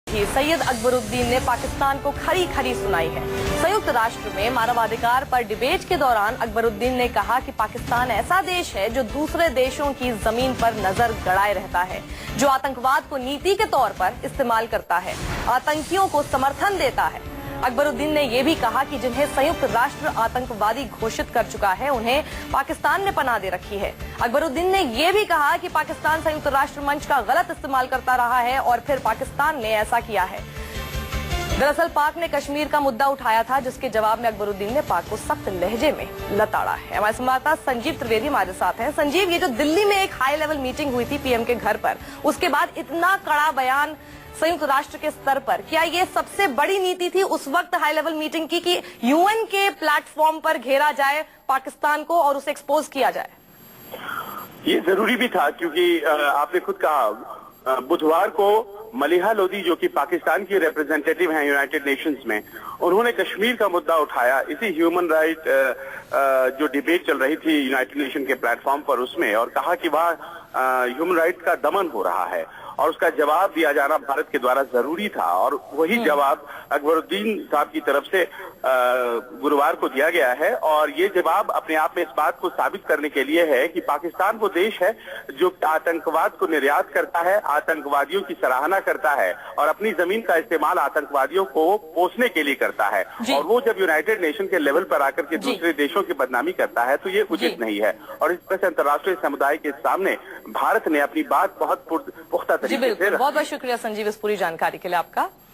सैयद अकबरुद्दीन ने पाकिस्तान को खरी खरी सुनाई है। संयुक्त राष्ट्र में मानवाधिकार पर डिबेट के दौरान अकबरुद्दीन ने कहा कि पाकिस्तान ऐसा देश है जो दूसरे देशों की जमीन पर नजर गड़ाए रहता है, जो आतंकवाद को नीति के तौर पर इस्तेमाल करता है, आतंकियों को समर्थन देता है। अकबरुद्दीन ने यह भी कहा कि जिन्हें संयुक्त राष्ट्र आतंकवादी घोषित कर चुका है, उन्हें पाकिस्तान ने पनाह दे रखी है। अकबरुद्दीन ने यह भी कहा कि पाकिस्तान संयुक्त राष्ट्र मंच का गलत इस्तेमाल करता रहा है और फिर पाकिस्तान ने ऐसा किया है। दरअसल पाक ने कश्मीर का मुद्दा उठाया था, जिसके जवाब में अकबरुद्दीन ने पाक को सख्त लहजे में लताड़ा है। हमारे संवाददाता संजीव त्रिवेदी हमारे साथ हैं। संजीव, ये जो दिल्ली में एक हाई लेवल मीटिंग हुई थी पीएम के घर पर, उसके बाद इतना कड़ा बयान संयुक्त राष्ट्र के स्तर पर, क्या ये सबसे बड़ी नीति थी उस वक्त हाई लेवल मीटिंग की कि यूएन के प्लेटफॉर्म पर घेरा जाए पाकिस्तान को और उसे एक्सपोज किया जाए? ये जरूरी भी था, क्योंकि आपने खुद कहा बुधवार को मलिहा लोधी, जो कि पाकिस्तान की रिप्रेजेंटेटिव हैं यूनाइटेड नेशंस में, उन्होंने कश्मीर का मुद्दा उठाया इसी ह्यूमन राइट जो डिबेट चल रही थी यूनाइटेड नेशन के प्लेटफॉर्म पर उसमें, और कहा कि वहाँ ह्यूमन राइट का दमन हो रहा है और उसका जवाब दिया जाना भारत के द्वारा जरूरी था। और वही जवाब अकबरुद्दीन साहब की तरफ से गुरुवार को दिया गया है। और ये जवाब अपने आप में इस बात को साबित करने के लिए है कि पाकिस्तान वो देश है जो आतंकवाद को निर्यात करता है, आतंकवादियों की सराहना करता है और अपनी जमीन का इस्तेमाल आतंकवादियों को पोसने के लिए करता है। और वो जब यूनाइटेड नेशन के लेवल पर आकर के दूसरे देशों की बदनामी करता है तो ये उचित नहीं है। और इस तरह से अंतर्राष्ट्रीय समुदाय के सामने भारत ने अपनी बात बहुत पुख्ता जी बिल्कुल। बहुत बहुत शुक्रिया संजीव इस पूरी जानकारी के लिए आपका।